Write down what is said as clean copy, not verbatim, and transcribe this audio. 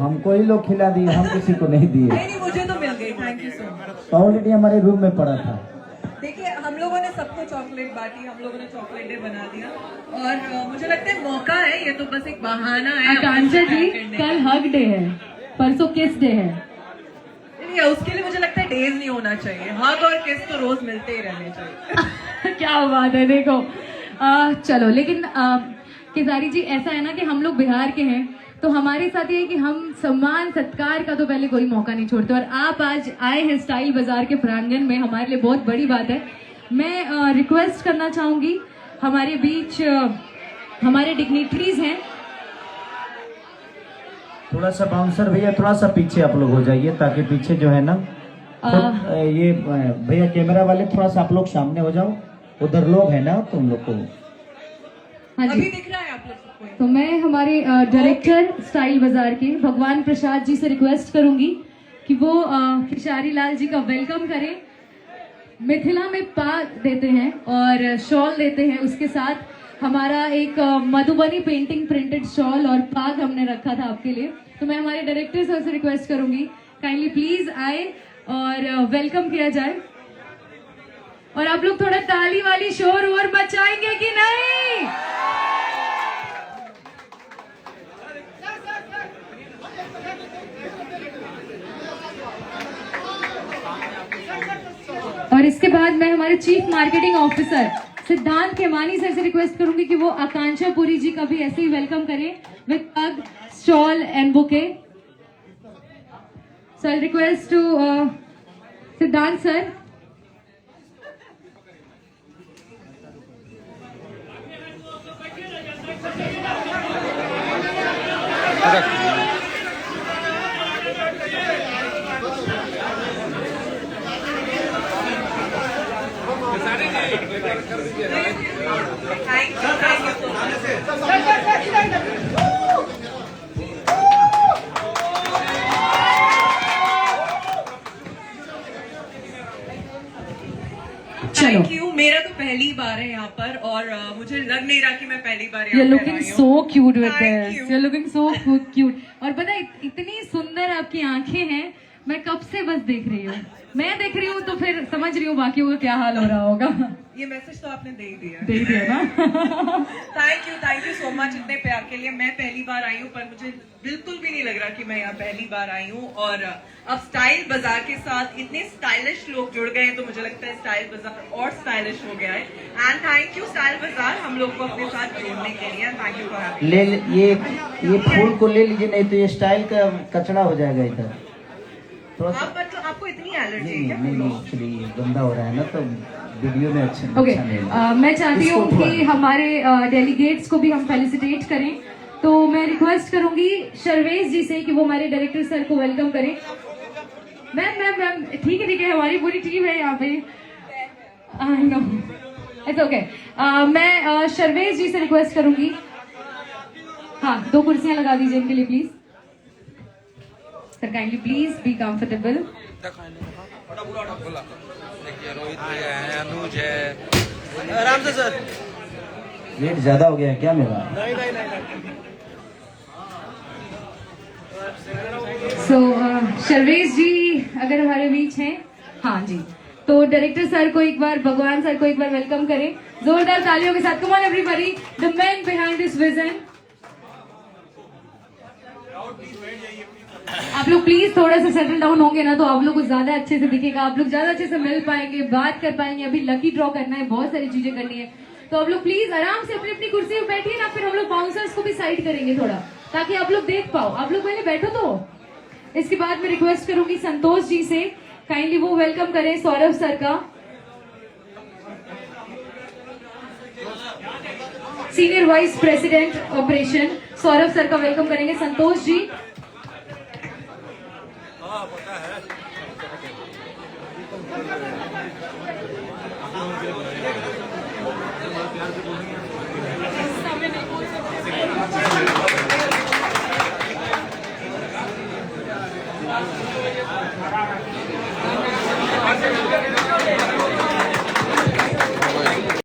हमको ही लोग खिला दिए, हम किसी को नहीं दिए। नहीं, मुझे तो मिल गई, thank you so much. Already हमारे रूम में पड़ा था। देखिए, हम लोगों ने सबको चॉकलेट बांटी, हम लोगों ने चॉकलेट डे बना दिया, और मुझे लगता है मौका है, ये तो बस एक बहाना है। आकांक्षा जी, कल हग डे है, परसों किस डे है? नहीं, उसके लिए मुझे लगता है डेज नहीं होना चाहिए, हग और किस तो रोज मिलते ही रहने चाहिए। क्या बात है, देखो। चलो, लेकिन केसारी जी, ऐसा है ना कि हम लोग बिहार के हैं, तो हमारे साथ ये है कि हम सम्मान सत्कार का तो पहले कोई मौका नहीं छोड़ते, और आप आज आए हैं स्टाइल बाजार के प्रांगण में, हमारे लिए बहुत बड़ी बात है। मैं रिक्वेस्ट करना चाहूंगी, हमारे बीच हमारे डिग्निटरीज हैं। थोड़ा सा बाउंसर भैया, थोड़ा सा पीछे आप लोग हो जाइए, ताकि पीछे जो है ना ये भैया कैमरा वाले, थोड़ा सा आप लोग सामने हो जाओ, उधर लोग है ना तुम लोग को। हाँ जी, अभी दिख रहा है आप लोग सबको? तो मैं हमारे डायरेक्टर स्टाइल बाजार के भगवान प्रसाद जी से रिक्वेस्ट करूंगी कि वो खेसारी लाल जी का वेलकम करें। मिथिला में पाग देते हैं और शॉल देते हैं, उसके साथ हमारा एक मधुबनी पेंटिंग प्रिंटेड शॉल और पाग हमने रखा था आपके लिए। तो मैं हमारे डायरेक्टर सर से रिक्वेस्ट करूंगी, काइंडली प्लीज आए और वेलकम किया जाए। और आप लोग थोड़ा ताली वाली शोर और मचाएंगे कि नहीं? और इसके बाद मैं हमारे चीफ मार्केटिंग ऑफिसर सिद्धांत खेमानी सर से रिक्वेस्ट करूंगी कि वो आकांक्षा पुरी जी का भी ऐसे ही वेलकम करें विद पग, stole and bouquet. Sir request to Siddhant sir. Thank you. मेरा तो पहली बार है यहाँ पर, और मुझे लग नहीं रहा कि मैं पहली बार You're यहाँ पर looking आई हूँ। so cute with Thank this. you. You're looking so cute. और पता है, इतनी सुंदर आपकी आंखें हैं, मैं कब से बस देख रही हूँ। मैं देख रही हूँ तो फिर समझ रही हूँ बाकियों का क्या हाल हो रहा होगा। ये मैसेज तो आपने दे ही दिया। दे दिया ना। थैंक यू सो मच इतने प्यार के लिए। मैं पहली बार आई हूँ, पर मुझे बिल्कुल भी नहीं लग रहा कि मैं यहाँ पहली बार आई हूँ, और अब स्टाइल बाजार के साथ इतने स्टाइलिश लोग जुड़ गए हैं, तो मुझे लगता है स्टाइल बाजार और स्टाइलिश हो गया है। एंड थैंक यू स्टाइल बाजार हम लोग को अपने साथ जोड़ने के लिए। Thank you for having. ले ये फूल को ले लीजिए, नहीं तो ये स्टाइल का कचरा हो जाएगा इधर। थोड़ा सा मतलब आपको इतनी एलर्जी है नहीं क्या? नहीं, एक्चुअली गंदा हो रहा है ना, तो वीडियो में अच्छा ओके, अच्छा नहीं लगेगा। मैं चाहती हूँ इसको कि हमारे डेलीगेट्स को भी हम फेलिसिटेट करें, तो मैं रिक्वेस्ट करूंगी शर्वेश जी से कि वो हमारे डायरेक्टर सर को वेलकम करें। मैम ठीक है, हमारी पूरी टीम है यहाँ पे। I know, it's okay. मैं शर्वेश जी से रिक्वेस्ट करूंगी, हाँ 2 कुर्सियां लगा दीजिए इनके लिए please. Sir kindly please be comfortable. Rohit भैया है, अनुज है, आराम से सर। वेट ज्यादा हो गया है क्या मेरा? सो शर्वेश जी अगर हमारे बीच हैं, हाँ जी, तो डायरेक्टर सर को एक बार, भगवान सर को एक बार वेलकम करें जोरदार तालियों के साथ। Come on everybody, the man behind this vision. आप लोग प्लीज थोड़ा सा सेटल डाउन होंगे ना, तो आप लोग को ज्यादा अच्छे से दिखेगा, आप लोग ज्यादा अच्छे से मिल पाएंगे, बात कर पाएंगे। अभी लकी ड्रॉ करना है, बहुत सारी चीजें करनी है, तो आप लोग प्लीज आराम से अपनी अपनी कुर्सी पे बैठिए ना, फिर हम लोग बाउंसर्स को भी साइड करेंगे थोड़ा, ताकि आप लोग देख पाओ। आप लोग पहले बैठो। तो इसके बाद मैं रिक्वेस्ट करूंगी संतोष जी से, काइंडली वो वेलकम करें सौरभ सर का। Senior vice president operation Saurabh sir का वेलकम करेंगे संतोष जी। पता है